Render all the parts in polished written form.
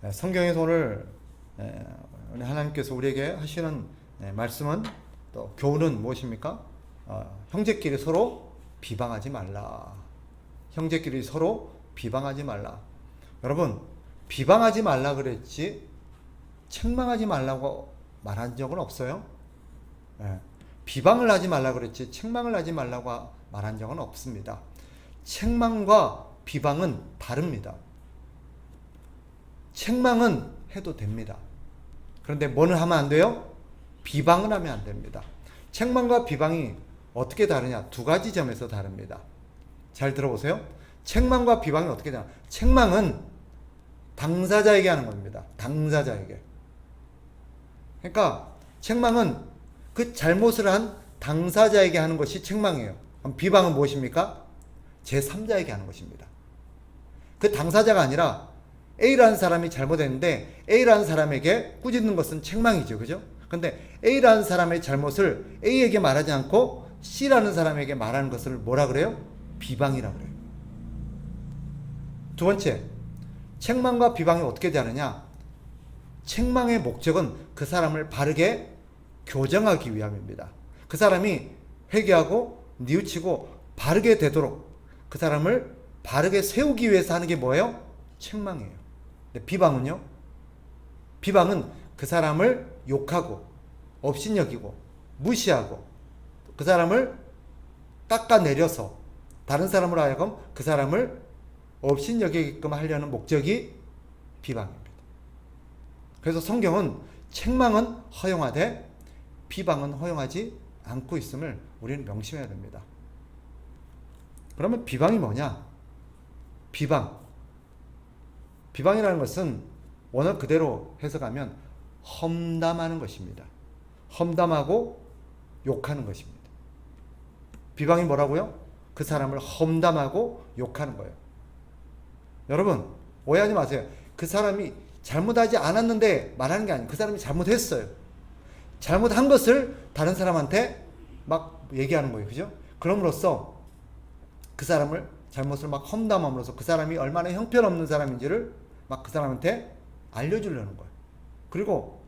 성경에서 오늘 하나님께서 우리에게 하시는 말씀은 또 교훈은 무엇입니까? 형제끼리 서로 비방하지 말라. 형제끼리 서로 비방하지 말라. 여러분, 비방하지 말라 그랬지 책망하지 말라고 말한 적은 없어요. 비방을 하지 말라 그랬지 책망을 하지 말라고 말한 적은 없습니다. 책망과 비방은 다릅니다. 책망은 해도 됩니다. 그런데 뭐는 하면 안 돼요? 비방을 하면 안 됩니다. 책망과 비방이 어떻게 다르냐? 두 가지 점에서 다릅니다. 잘 들어보세요. 책망과 비방이 어떻게 다르냐? 책망은 당사자에게 하는 겁니다. 당사자에게. 그러니까 책망은 그 잘못을 한 당사자에게 하는 것이 책망이에요. 그럼 비방은 무엇입니까? 제3자에게 하는 것입니다. 그 당사자가 아니라 A라는 사람이 잘못했는데 A라는 사람에게 꾸짖는 것은 책망이죠. 그죠? 근데 A라는 사람의 잘못을 A에게 말하지 않고 C라는 사람에게 말하는 것을 뭐라 그래요? 비방이라 그래요. 두 번째, 책망과 비방이 어떻게 다르냐? 책망의 목적은 그 사람을 바르게 교정하기 위함입니다. 그 사람이 회개하고 뉘우치고 바르게 되도록 그 사람을 바르게 세우기 위해서 하는 게 뭐예요? 책망이에요. 근데 비방은요? 비방은 그 사람을 욕하고 업신여기고 무시하고 그 사람을 깎아내려서 다른 사람으로 하여금 그 사람을 업신여기게끔 하려는 목적이 비방입니다. 그래서 성경은 책망은 허용하되 비방은 허용하지 않고 있음을 우리는 명심해야 됩니다. 그러면 비방이 뭐냐? 비방이라는 것은 원어 그대로 해석하면 험담하는 것입니다. 험담하고 욕하는 것입니다. 비방이 뭐라고요? 그 사람을 험담하고 욕하는 거예요. 여러분, 오해하지 마세요. 그 사람이 잘못하지 않았는데 말하는 게 아니에요. 그 사람이 잘못했어요. 잘못한 것을 다른 사람한테 막 얘기하는 거예요. 그죠? 그럼으로써 그 사람을 잘못을 막 험담함으로써 그 사람이 얼마나 형편없는 사람인지를 막 그 사람한테 알려주려는 거예요. 그리고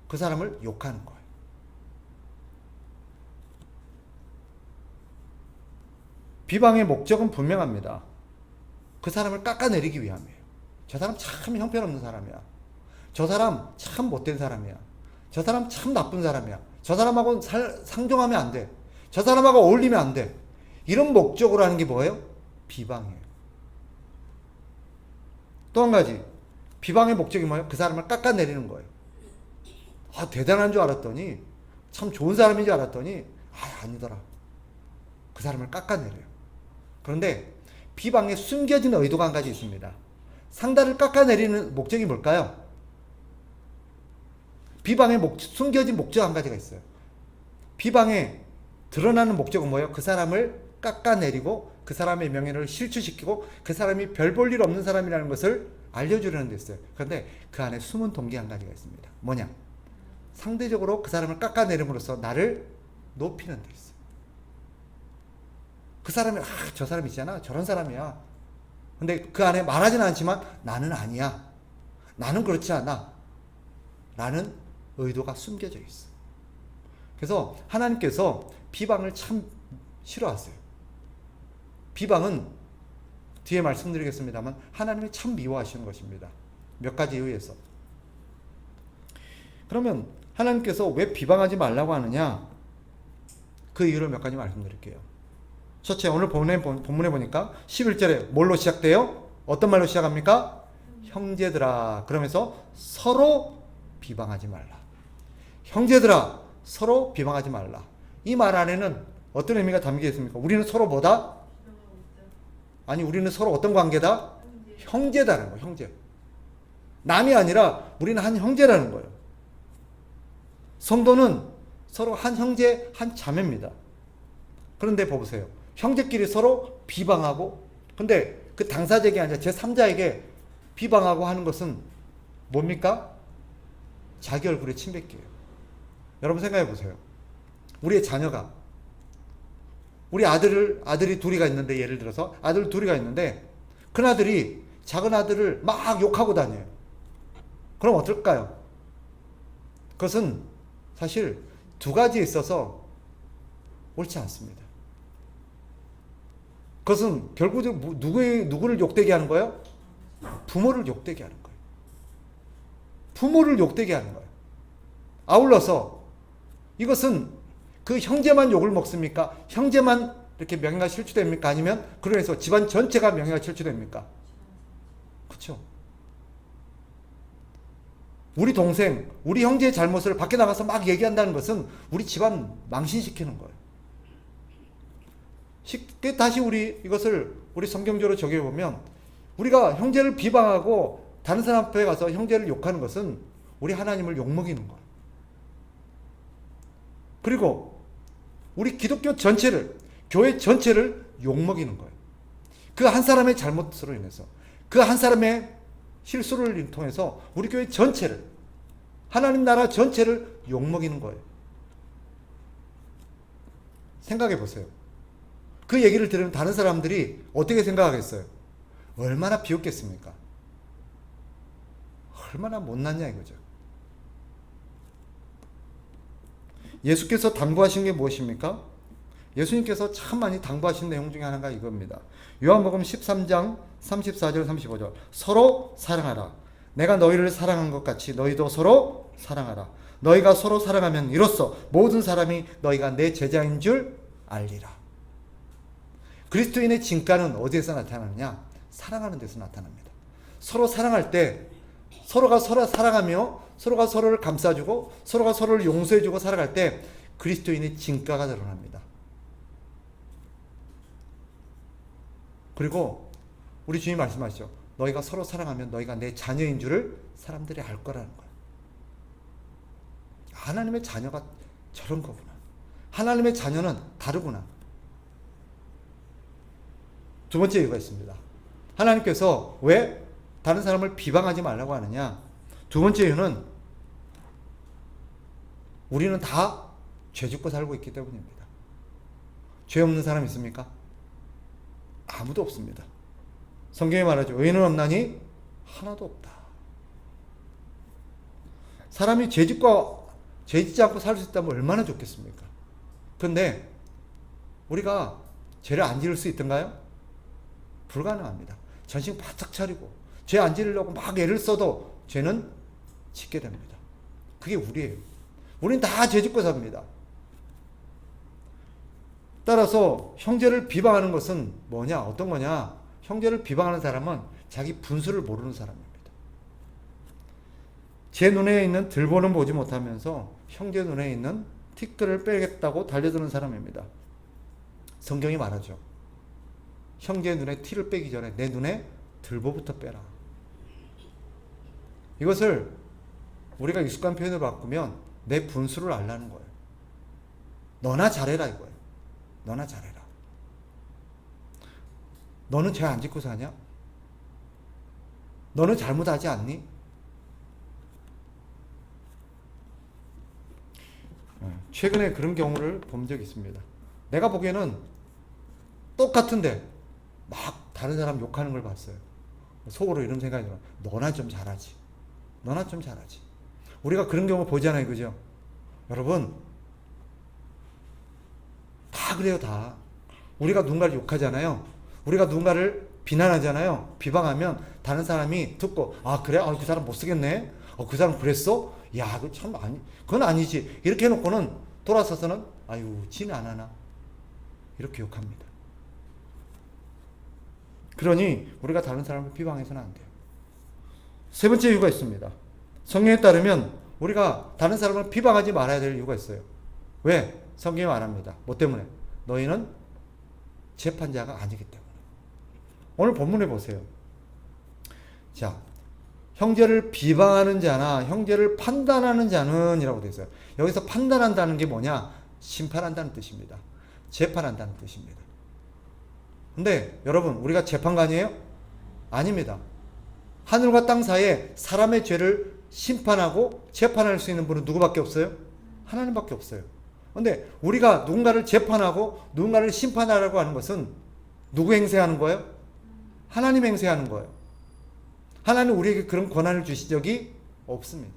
그 사람을 욕하는 거예요. 비방의 목적은 분명합니다. 그 사람을 깎아내리기 위함이에요. 저 사람 참 형편없는 사람이야. 저 사람 참 못된 사람이야. 저 사람 참 나쁜 사람이야. 저 사람하고 상종하면 안 돼. 저 사람하고 어울리면 안 돼. 이런 목적으로 하는 게 뭐예요? 비방이에요. 또 한 가지, 비방의 목적이 뭐예요? 그 사람을 깎아내리는 거예요. 대단한 줄 알았더니, 참 좋은 사람인 줄 알았더니, 아니더라. 그 사람을 깎아내려요. 그런데 비방에 숨겨진 의도가 한 가지 있습니다. 상대를 깎아내리는 목적이 뭘까요? 비방에 숨겨진 목적 한 가지가 있어요. 비방에 드러나는 목적은 뭐예요? 그 사람을 깎아내리고 그 사람의 명예를 실추시키고 그 사람이 별 볼 일 없는 사람이라는 것을 알려주려는 데 있어요. 그런데 그 안에 숨은 동기 한 가지가 있습니다. 뭐냐? 상대적으로 그 사람을 깎아내림으로써 나를 높이는 데 있어요. 그 사람이 저 사람 있잖아. 저런 사람이야. 근데 그 안에 말하지는 않지만 나는 아니야. 나는 그렇지 않아. 라는 의도가 숨겨져 있어. 그래서 하나님께서 비방을 참 싫어하세요. 비방은 뒤에 말씀드리겠습니다만 하나님이 참 미워하시는 것입니다. 몇 가지 이유에서. 그러면 하나님께서 왜 비방하지 말라고 하느냐? 그 이유를 몇 가지 말씀드릴게요. 첫째, 오늘 본문에 보니까 11절에 뭘로 시작돼요? 어떤 말로 시작합니까? 형제들아. 그러면서 서로 비방하지 말라. 형제들아, 서로 비방하지 말라. 이 말 안에는 어떤 의미가 담겨 있습니까? 우리는 서로 뭐다? 우리는 서로 어떤 관계다? 형제다라는 거예요. 형제. 남이 아니라 우리는 한 형제라는 거예요. 성도는 서로 한 형제, 한 자매입니다. 그런데 보세요. 형제끼리 서로 비방하고, 근데 그 당사자에게 아니라 제3자에게 비방하고 하는 것은 뭡니까? 자기 얼굴에 침 뱉기예요. 여러분 생각해 보세요. 우리의 자녀가, 우리 아들이 둘이가 있는데, 예를 들어서 아들 둘이가 있는데 큰 아들이 작은 아들을 막 욕하고 다녀요. 그럼 어떨까요? 그것은 사실 두 가지에 있어서 옳지 않습니다. 그것은 결국적으로 누구를 욕되게 하는 거예요? 부모를 욕되게 하는 거예요. 부모를 욕되게 하는 거예요. 아울러서 이것은 그 형제만 욕을 먹습니까? 형제만 이렇게 명예가 실추됩니까? 아니면 그로 인해서 집안 전체가 명예가 실추됩니까? 그렇죠. 우리 동생, 우리 형제의 잘못을 밖에 나가서 막 얘기한다는 것은 우리 집안 망신시키는 거예요. 쉽게 다시 이것을 우리 성경적으로 적용해 보면 우리가 형제를 비방하고 다른 사람 앞에 가서 형제를 욕하는 것은 우리 하나님을 욕먹이는 거예요. 그리고 우리 기독교 전체를, 교회 전체를 욕먹이는 거예요. 그 한 사람의 잘못으로 인해서, 그 한 사람의 실수를 통해서 우리 교회 전체를, 하나님 나라 전체를 욕먹이는 거예요. 생각해 보세요. 그 얘기를 들으면 다른 사람들이 어떻게 생각하겠어요? 얼마나 비웃겠습니까? 얼마나 못났냐 이거죠. 예수께서 당부하신 게 무엇입니까? 예수님께서 참 많이 당부하신 내용 중에 하나가 이겁니다. 요한복음 13장 34절 35절 서로 사랑하라. 내가 너희를 사랑한 것 같이 너희도 서로 사랑하라. 너희가 서로 사랑하면 이로써 모든 사람이 너희가 내 제자인 줄 알리라. 그리스도인의 진가는 어디에서 나타나느냐? 사랑하는 데서 나타납니다. 서로 사랑할 때 서로가 서로 사랑하며 서로가 서로를 감싸주고 서로가 서로를 용서해주고 살아갈 때 그리스도인의 진가가 드러납니다. 그리고 우리 주님 말씀하시죠. 너희가 서로 사랑하면 너희가 내 자녀인 줄을 사람들이 알 거라는 거예요. 하나님의 자녀가 저런 거구나. 하나님의 자녀는 다르구나. 두 번째 이유가 있습니다. 하나님께서 왜 다른 사람을 비방하지 말라고 하느냐? 두 번째 이유는 우리는 다 죄 짓고 살고 있기 때문입니다. 죄 없는 사람 있습니까? 아무도 없습니다. 성경에 말하죠. 의인은 없나니 하나도 없다. 사람이 죄 짓지 않고 살 수 있다면 얼마나 좋겠습니까? 그런데 우리가 죄를 안 지을 수 있던가요? 불가능합니다. 정신 바짝 차리고 죄 안 지으려고 막 애를 써도 죄는 짓게 됩니다. 그게 우리예요. 우리는 다 죄 짓고 삽니다. 따라서 형제를 비방하는 것은 뭐냐? 어떤 거냐? 형제를 비방하는 사람은 자기 분수를 모르는 사람입니다. 제 눈에 있는 들보는 보지 못하면서 형제 눈에 있는 티끌을 빼겠다고 달려드는 사람입니다. 성경이 말하죠. 형제 눈에 티를 빼기 전에 내 눈에 들보부터 빼라. 이것을 우리가 익숙한 표현으로 바꾸면 내 분수를 알라는 거예요. 너나 잘해라 이거예요. 너나 잘해라. 너는 죄 안 짓고 사냐? 너는 잘못하지 않니? 최근에 그런 경우를 본 적이 있습니다. 내가 보기에는 똑같은데 막 다른 사람 욕하는 걸 봤어요. 속으로 이런 생각이 들어요. 너나 좀 잘하지. 너나 좀 잘하지. 우리가 그런 경우 보잖아요. 그죠? 여러분 다 그래요. 다. 우리가 누군가를 욕하잖아요. 우리가 누군가를 비난하잖아요. 비방하면 다른 사람이 듣고 아 그래? 아, 그 사람 못쓰겠네. 그 사람 그랬어? 야, 그 참 아니, 그건 아니지. 이렇게 해놓고는 돌아서서는 아유, 지는 안 하나. 이렇게 욕합니다. 그러니 우리가 다른 사람을 비방해서는 안 돼요. 세 번째 이유가 있습니다. 성경에 따르면 우리가 다른 사람을 비방하지 말아야 될 이유가 있어요. 왜? 성경이 말합니다. 뭐 때문에? 너희는 재판자가 아니기 때문에. 오늘 본문에 보세요. 자, 형제를 비방하는 자나 형제를 판단하는 자는 이라고 되어 있어요. 여기서 판단한다는 게 뭐냐? 심판한다는 뜻입니다. 재판한다는 뜻입니다. 근데 여러분 우리가 재판관이에요? 아닙니다. 하늘과 땅 사이에 사람의 죄를 심판하고 재판할 수 있는 분은 누구밖에 없어요? 하나님밖에 없어요. 근데 우리가 누군가를 재판하고 누군가를 심판하라고 하는 것은 누구 행세하는 거예요? 하나님 행세하는 거예요. 하나님 우리에게 그런 권한을 주신 적이 없습니다.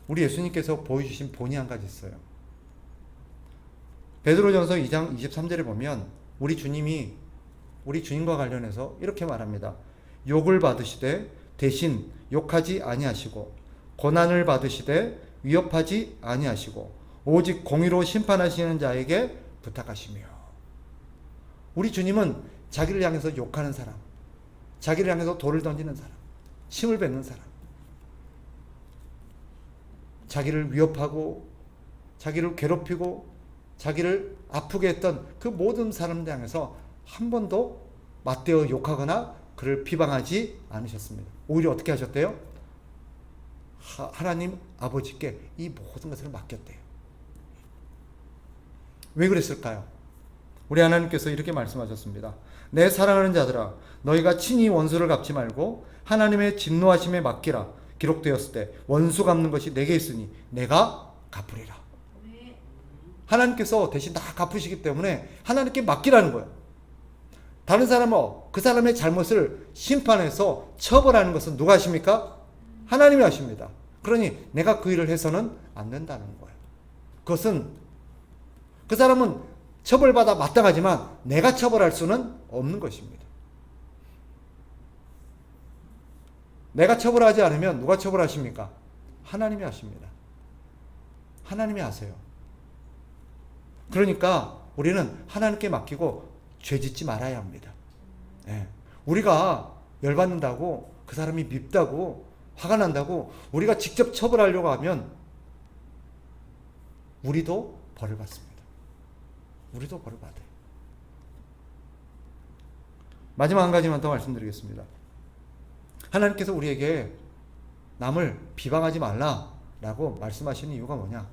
우리 예수님께서 보여주신 본이 한 가지 있어요. 베드로전서 2장 23절에 보면 우리 주님이 우리 주님과 관련해서 이렇게 말합니다. 욕을 받으시되 대신 욕하지 아니하시고 고난을 받으시되 위협하지 아니하시고 오직 공의로 심판하시는 자에게 부탁하시며. 우리 주님은 자기를 향해서 욕하는 사람, 자기를 향해서 돌을 던지는 사람, 침을 뱉는 사람, 자기를 위협하고 자기를 괴롭히고 자기를 아프게 했던 그 모든 사람들 향해서 한 번도 맞대어 욕하거나 그를 비방하지 않으셨습니다. 오히려 어떻게 하셨대요? 하나님 아버지께 이 모든 것을 맡겼대요. 왜 그랬을까요? 우리 하나님께서 이렇게 말씀하셨습니다. 내 사랑하는 자들아, 너희가 친히 원수를 갚지 말고 하나님의 진노하심에 맡기라. 기록되었을 때 원수 갚는 것이 내게 있으니 내가 갚으리라. 하나님께서 대신 다 갚으시기 때문에 하나님께 맡기라는 거예요. 다른 사람은 그 사람의 잘못을 심판해서 처벌하는 것은 누가 하십니까? 하나님이 하십니다. 그러니 내가 그 일을 해서는 안 된다는 거예요. 그것은 그 사람은 처벌받아 마땅하지만 내가 처벌할 수는 없는 것입니다. 내가 처벌하지 않으면 누가 처벌하십니까? 하나님이 하십니다. 하나님이 하세요. 그러니까 우리는 하나님께 맡기고 죄 짓지 말아야 합니다. 네. 우리가 열받는다고, 그 사람이 밉다고, 화가 난다고 우리가 직접 처벌하려고 하면 우리도 벌을 받습니다. 우리도 벌을 받아요. 마지막 한 가지만 더 말씀드리겠습니다. 하나님께서 우리에게 남을 비방하지 말라라고 말씀하시는 이유가 뭐냐?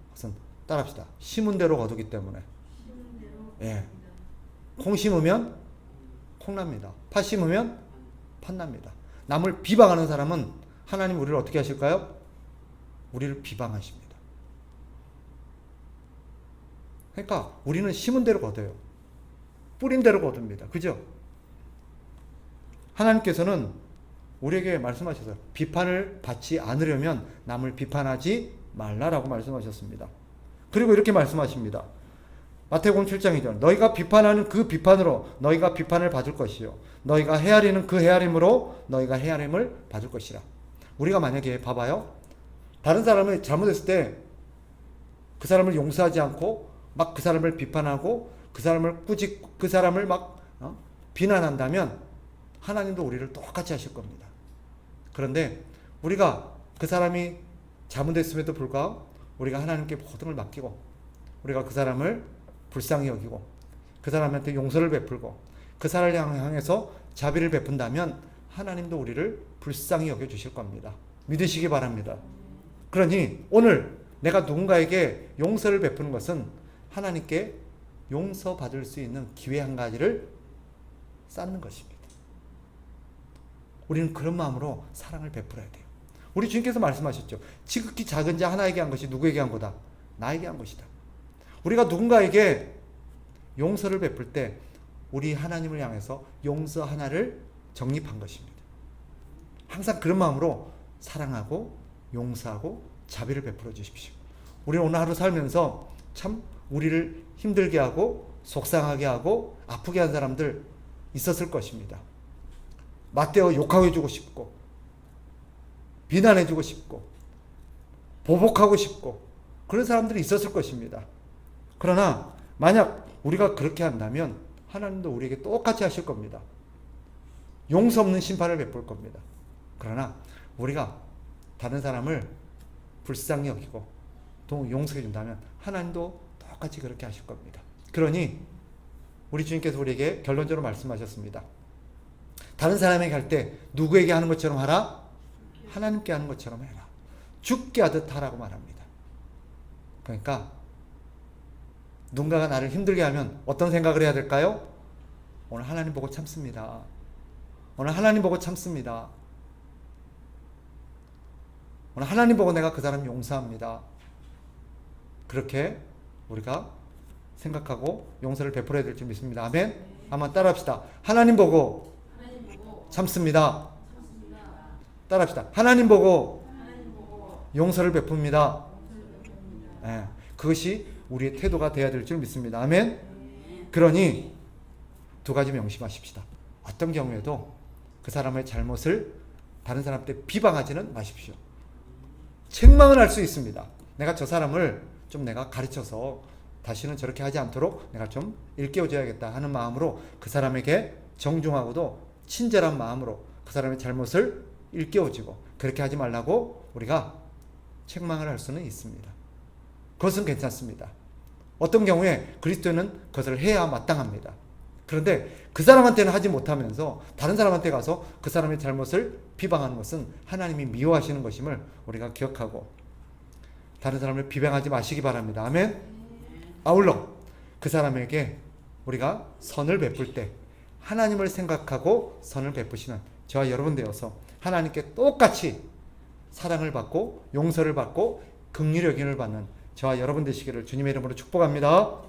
그것은 따라합시다. 심은 대로 거두기 때문에. 예. 콩 심으면 콩납니다. 팥 심으면 팥납니다. 남을 비방하는 사람은 하나님 우리를 어떻게 하실까요? 우리를 비방하십니다. 그러니까 우리는 심은 대로 거둬요. 뿌린 대로 거둡니다. 그죠? 하나님께서는 우리에게 말씀하셔서 비판을 받지 않으려면 남을 비판하지 말라라고 말씀하셨습니다. 그리고 이렇게 말씀하십니다. 마태복음 7장 2절 너희가 비판하는 그 비판으로 너희가 비판을 받을 것이요 너희가 헤아리는 그 헤아림으로 너희가 헤아림을 받을 것이라. 우리가 만약에 봐봐요. 다른 사람이 잘못했을 때 그 사람을 용서하지 않고 막 그 사람을 비판하고 그 사람을 꾸짖고 그 사람을 막 비난한다면 하나님도 우리를 똑같이 하실 겁니다. 그런데 우리가 그 사람이 잘못했음에도 불구하고 우리가 하나님께 모든 걸 맡기고 우리가 그 사람을 불쌍히 여기고 그 사람한테 용서를 베풀고 그 사람을 향해서 자비를 베푼다면 하나님도 우리를 불쌍히 여겨주실 겁니다. 믿으시기 바랍니다. 그러니 오늘 내가 누군가에게 용서를 베푸는 것은 하나님께 용서받을 수 있는 기회 한 가지를 쌓는 것입니다. 우리는 그런 마음으로 사랑을 베풀어야 돼요. 우리 주님께서 말씀하셨죠. 지극히 작은 자 하나에게 한 것이 누구에게 한 거다? 나에게 한 것이다. 우리가 누군가에게 용서를 베풀 때 우리 하나님을 향해서 용서 하나를 적립한 것입니다. 항상 그런 마음으로 사랑하고 용서하고 자비를 베풀어 주십시오. 우리는 오늘 하루 살면서 참 우리를 힘들게 하고 속상하게 하고 아프게 한 사람들 있었을 것입니다. 맞대어 욕하고 싶고 비난해주고 싶고 보복하고 싶고 그런 사람들이 있었을 것입니다. 그러나 만약 우리가 그렇게 한다면 하나님도 우리에게 똑같이 하실 겁니다. 용서 없는 심판을 베풀 겁니다. 그러나 우리가 다른 사람을 불쌍히 여기고 또 용서해 준다면 하나님도 똑같이 그렇게 하실 겁니다. 그러니 우리 주님께서 우리에게 결론적으로 말씀하셨습니다. 다른 사람에게 할 때 누구에게 하는 것처럼 하라? 하나님께 하는 것처럼 해라. 죽게 하듯 하라고 말합니다. 그러니까 누군가가 나를 힘들게 하면 어떤 생각을 해야 될까요? 오늘 하나님 보고 참습니다. 오늘 하나님 보고 참습니다. 오늘 하나님 보고 내가 그 사람 용서합니다. 그렇게 우리가 생각하고 용서를 베풀어야 될 줄 믿습니다. 아멘. 한번 따라합시다. 하나님 보고 참습니다. 따라합시다. 하나님 보고 용서를 베풉니다. 예, 그것이 우리의 태도가 되어야 될 줄 믿습니다. 아멘. 그러니 두 가지 명심하십시다. 어떤 경우에도 그 사람의 잘못을 다른 사람한테 비방하지는 마십시오. 책망은 할 수 있습니다. 내가 저 사람을 좀 내가 가르쳐서 다시는 저렇게 하지 않도록 내가 좀 일깨워줘야겠다 하는 마음으로 그 사람에게 정중하고도 친절한 마음으로 그 사람의 잘못을 일깨워주고, 그렇게 하지 말라고 우리가 책망을 할 수는 있습니다. 그것은 괜찮습니다. 어떤 경우에 그리스도인은 그것을 해야 마땅합니다. 그런데 그 사람한테는 하지 못하면서 다른 사람한테 가서 그 사람의 잘못을 비방하는 것은 하나님이 미워하시는 것임을 우리가 기억하고 다른 사람을 비방하지 마시기 바랍니다. 아멘. 아울러 그 사람에게 우리가 선을 베풀 때 하나님을 생각하고 선을 베푸시는 저와 여러분 되어서 하나님께 똑같이 사랑을 받고 용서를 받고 긍휼의 여김을 받는 저와 여러분 되시기를 주님의 이름으로 축복합니다.